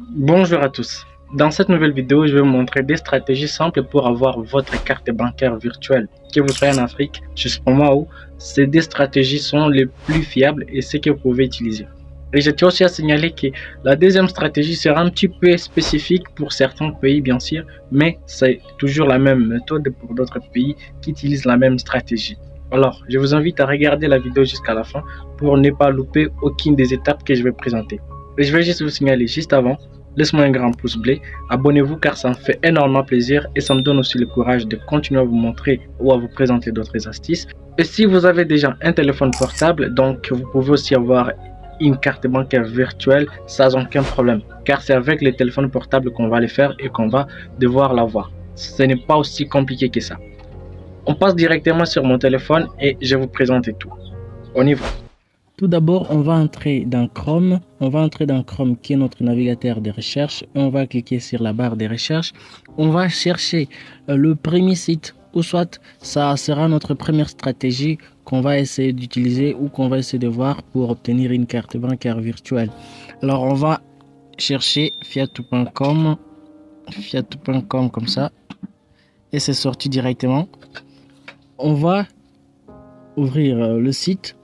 Bonjour à tous. Dans cette nouvelle vidéo, je vais vous montrer des stratégies simples pour avoir votre carte bancaire virtuelle. Que vous soyez en Afrique, juste pour moi, où ces deux stratégies sont les plus fiables et ce que vous pouvez utiliser. Et je tiens aussi à signaler que la deuxième stratégie sera un petit peu spécifique pour certains pays, bien sûr, mais c'est toujours la même méthode pour d'autres pays qui utilisent la même stratégie. Alors, je vous invite à regarder la vidéo jusqu'à la fin pour ne pas louper aucune des étapes que je vais présenter. Et je vais juste vous signaler juste avant, laisse-moi un grand pouce bleu, abonnez-vous car ça me fait énormément plaisir et ça me donne aussi le courage de continuer à vous montrer ou à vous présenter d'autres astuces. Et si vous avez déjà un téléphone portable, donc vous pouvez aussi avoir une carte bancaire virtuelle sans aucun problème, car c'est avec les téléphones portables qu'on va les faire et qu'on va devoir l'avoir. Ce n'est pas aussi compliqué que ça. On passe directement sur mon téléphone et je vais vous présenter tout. On y va. Tout d'abord, on va entrer dans Chrome. On va entrer dans Chrome qui est notre navigateur de recherche. Et on va cliquer sur la barre de recherche. On va chercher le premier site ou soit ça sera notre première stratégie qu'on va essayer d'utiliser ou qu'on va essayer de voir pour obtenir une carte bancaire virtuelle. Alors, on va chercher fiatou.com, fiatou.com comme ça. Et c'est sorti directement. On va ouvrir le site.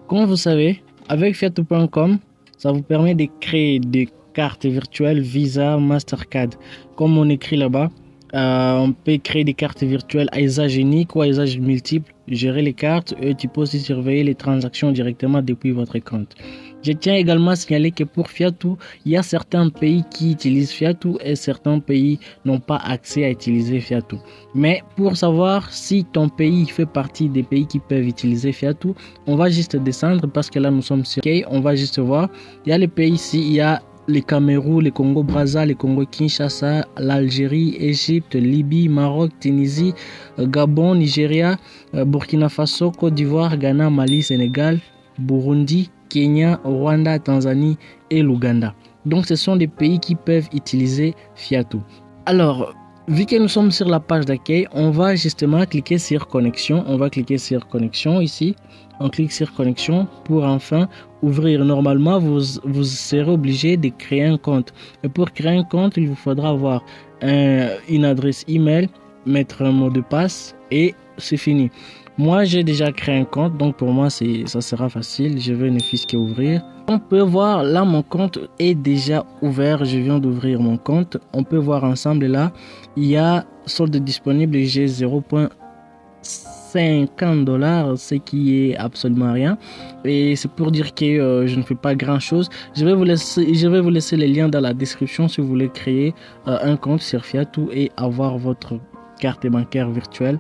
Comme vous savez, avec fiatou.com, ça vous permet de créer des cartes virtuelles Visa, Mastercard. Comme on écrit là-bas, on peut créer des cartes virtuelles à usage unique ou à usage multiple, gérer les cartes et tu peux aussi surveiller les transactions directement depuis votre compte. Je tiens également à signaler que pour Fiatou, il y a certains pays qui utilisent Fiatou et certains pays n'ont pas accès à utiliser Fiatou. Mais pour savoir si ton pays fait partie des pays qui peuvent utiliser Fiatou, on va juste descendre parce que là nous sommes sur OK, on va juste voir. Il y a les pays ici, il y a les Cameroun, les Congo-Brazza, les Congo-Kinshasa, l'Algérie, Égypte, Libye, Maroc, Tunisie, Gabon, Nigeria, Burkina Faso, Côte d'Ivoire, Ghana, Mali, Sénégal, Burundi, Kenya, Rwanda, Tanzanie et l'Ouganda. Donc ce sont des pays qui peuvent utiliser Fiatou. Alors, vu que nous sommes sur la page d'accueil, on va justement cliquer sur connexion. On va cliquer sur connexion ici. On clique sur connexion pour enfin ouvrir. Normalement, vous serez obligé de créer un compte. Et pour créer un compte, il vous faudra avoir une adresse email, mettre un mot de passe et c'est fini. Moi, j'ai déjà créé un compte, donc pour moi, ça sera facile. Je vais ne fût-ce qu'ouvrir. On peut voir là, mon compte est déjà ouvert. Je viens d'ouvrir mon compte. On peut voir ensemble là, il y a solde disponible. J'ai 0,50 $, ce qui est absolument rien. Et c'est pour dire que je ne fais pas grand chose. Je vais vous laisser les liens dans la description si vous voulez créer un compte sur Fiatou et avoir votre carte bancaire virtuelle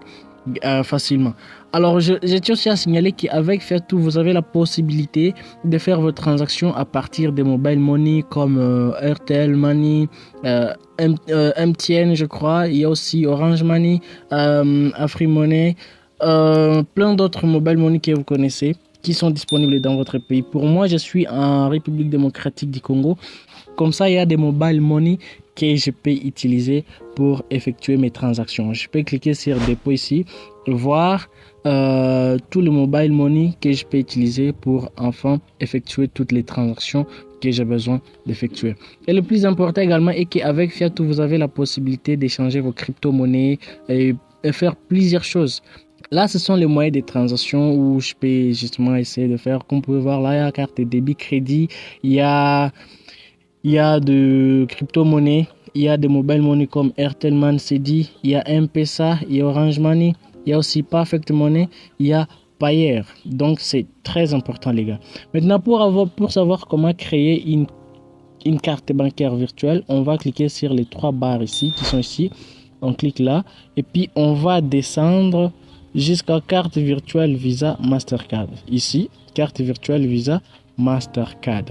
facilement. Alors, je tiens aussi à signaler qu'avec Fiatou, vous avez la possibilité de faire vos transactions à partir des mobile money comme Airtel Money, MTN, je crois. Il y a aussi Orange Money, AfriMoney, plein d'autres mobile money que vous connaissez qui sont disponibles dans votre pays. Pour moi, je suis en République démocratique du Congo. Comme ça, il y a des mobile money que je peux utiliser pour effectuer mes transactions. Je peux cliquer sur dépôt ici, voir tout le mobile money que je peux utiliser pour enfin effectuer toutes les transactions que j'ai besoin d'effectuer. Et le plus important également est qu'avec Fiatou, vous avez la possibilité d'échanger vos crypto-monnaies et faire plusieurs choses. Là, ce sont les moyens de transactions où je peux justement essayer de faire. Comme vous pouvez voir, là, il y a la carte de débit, crédit, il y a de crypto-monnaies, il y a des mobile money comme Airtel Money CD, il y a M-Pesa, il y a Orange Money, il y a aussi Perfect Money, il y a Payer. Donc c'est très important les gars. Maintenant pour savoir comment créer une carte bancaire virtuelle, on va cliquer sur les trois barres ici qui sont ici. On clique là et puis on va descendre jusqu'à carte virtuelle Visa Mastercard. Ici, carte virtuelle Visa Mastercard.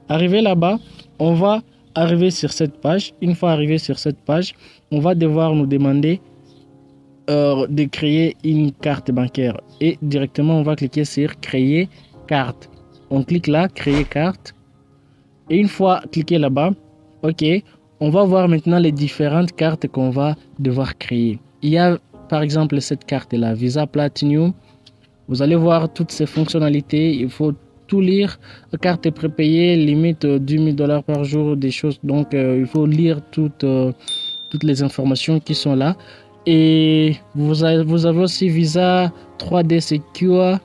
Arrivé là-bas, on va arriver sur cette page. Une fois arrivé sur cette page, on va devoir nous demander de créer une carte bancaire. Et directement, on va cliquer sur créer carte. On clique là, créer carte. Et une fois cliqué là-bas, ok, on va voir maintenant les différentes cartes qu'on va devoir créer. Il y a par exemple cette carte là, Visa Platinum. Vous allez voir toutes ces fonctionnalités. Il faut tout lire. Carte prépayée, limite 10 000 dollars par jour, des choses. Donc, il faut lire toutes les informations qui sont là. Et vous avez aussi Visa, 3D Secure.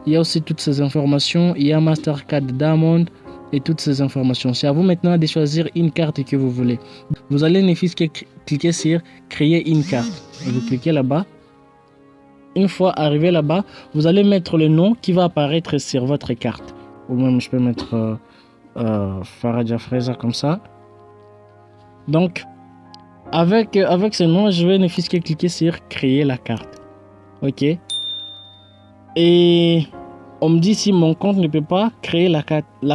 Il y a aussi toutes ces informations. Il y a Mastercard Diamond et toutes ces informations. C'est à vous maintenant de choisir une carte que vous voulez. Vous allez cliquer sur créer une carte. Vous cliquez là-bas. Une fois arrivé là-bas, vous allez mettre le nom qui va apparaître sur votre carte. Ou même je peux mettre Faradja Freza comme ça. Donc, avec ce nom, je vais ne fût-ce que cliquer sur créer la carte. Ok. Et on me dit si mon compte ne peut pas créer la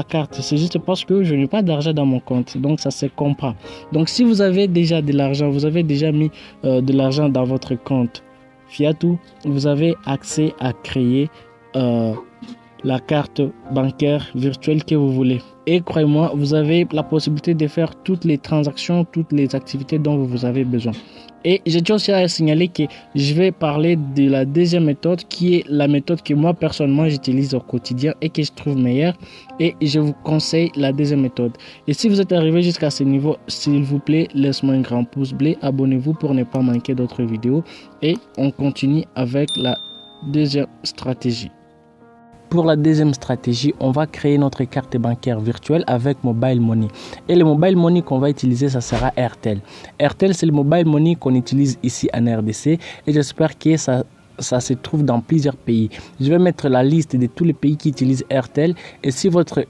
carte. C'est juste parce que je n'ai pas d'argent dans mon compte. Donc ça se comprend. Donc si vous avez déjà de l'argent, vous avez déjà mis de l'argent dans votre compte Fiatou, vous avez accès à créer la carte bancaire virtuelle que vous voulez. Et croyez-moi, vous avez la possibilité de faire toutes les transactions, toutes les activités dont vous avez besoin. Et je tiens aussi à signaler que je vais parler de la deuxième méthode qui est la méthode que moi personnellement j'utilise au quotidien et que je trouve meilleure. Et je vous conseille la deuxième méthode. Et si vous êtes arrivé jusqu'à ce niveau, s'il vous plaît, laissez-moi un grand pouce bleu. Abonnez-vous pour ne pas manquer d'autres vidéos. Et on continue avec la deuxième stratégie. Pour la deuxième stratégie, on va créer notre carte bancaire virtuelle avec Mobile Money. Et le Mobile Money qu'on va utiliser, ça sera Airtel. Airtel, c'est le Mobile Money qu'on utilise ici en RDC. Et j'espère que ça se trouve dans plusieurs pays. Je vais mettre la liste de tous les pays qui utilisent Airtel. Et si votre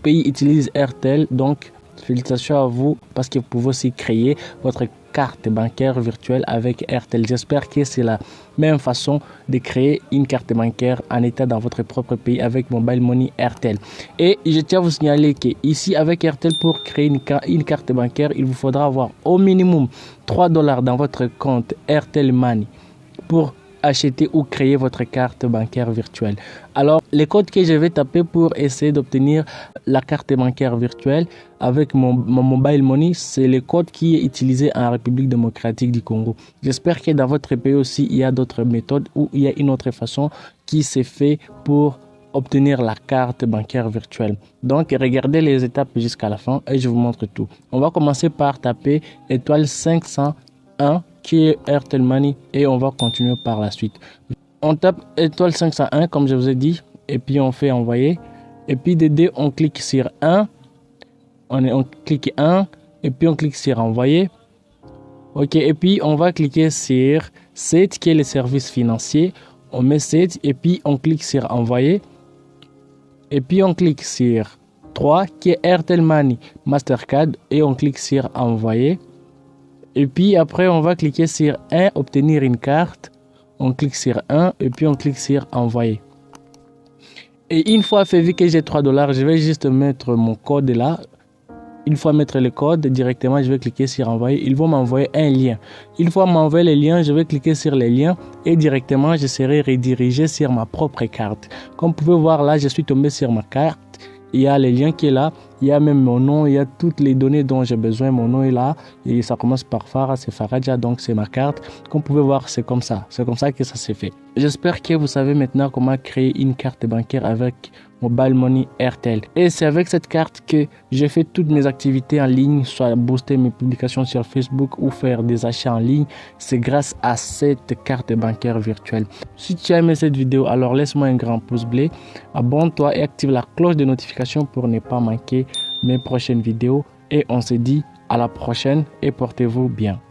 pays utilise Airtel, donc félicitations à vous parce que vous pouvez aussi créer votre carte bancaire virtuelle avec Airtel. J'espère que c'est la même façon de créer une carte bancaire en état dans votre propre pays avec Mobile Money Airtel. Et je tiens à vous signaler que ici avec Airtel, pour créer une carte bancaire, il vous faudra avoir au minimum 3 dollars dans votre compte Airtel Money pour acheter ou créer votre carte bancaire virtuelle. Alors, les codes que je vais taper pour essayer d'obtenir la carte bancaire virtuelle avec mon Mobile Money, c'est le code qui est utilisé en République démocratique du Congo. J'espère que dans votre pays aussi, il y a d'autres méthodes ou il y a une autre façon qui s'est fait pour obtenir la carte bancaire virtuelle. Donc, regardez les étapes jusqu'à la fin et je vous montre tout. On va commencer par taper étoile 501 qui est Airtel Money et on va continuer par la suite. On tape étoile 501 comme je vous ai dit et puis on fait envoyer et puis de deux on clique sur 1, on clique 1 et puis on clique sur envoyer. Ok, et puis on va cliquer sur 7 qui est le service financier, on met 7 et puis on clique sur envoyer et puis on clique sur 3 qui est Airtel Money Mastercard et on clique sur envoyer. Et puis après, on va cliquer sur 1, obtenir une carte. On clique sur 1 et puis on clique sur envoyer. Et une fois fait, vu que j'ai 3 dollars, je vais juste mettre mon code là. Une fois mettre le code, directement, je vais cliquer sur envoyer. Ils vont m'envoyer un lien. Une fois m'envoyer le lien, je vais cliquer sur les liens et directement, je serai redirigé sur ma propre carte. Comme vous pouvez voir là, je suis tombé sur ma carte. Il y a le lien qui est là, il y a même mon nom, il y a toutes les données dont j'ai besoin. Mon nom est là et ça commence par Farah, c'est Faradja, donc c'est ma carte. Comme vous pouvez voir, c'est comme ça que ça s'est fait. J'espère que vous savez maintenant comment créer une carte bancaire avec Mobile Money Airtel. Et c'est avec cette carte que je fais toutes mes activités en ligne, soit booster mes publications sur Facebook ou faire des achats en ligne. C'est grâce à cette carte bancaire virtuelle. Si tu as aimé cette vidéo, alors laisse-moi un grand pouce bleu, abonne-toi et active la cloche de notification pour ne pas manquer mes prochaines vidéos. Et on se dit à la prochaine et portez-vous bien.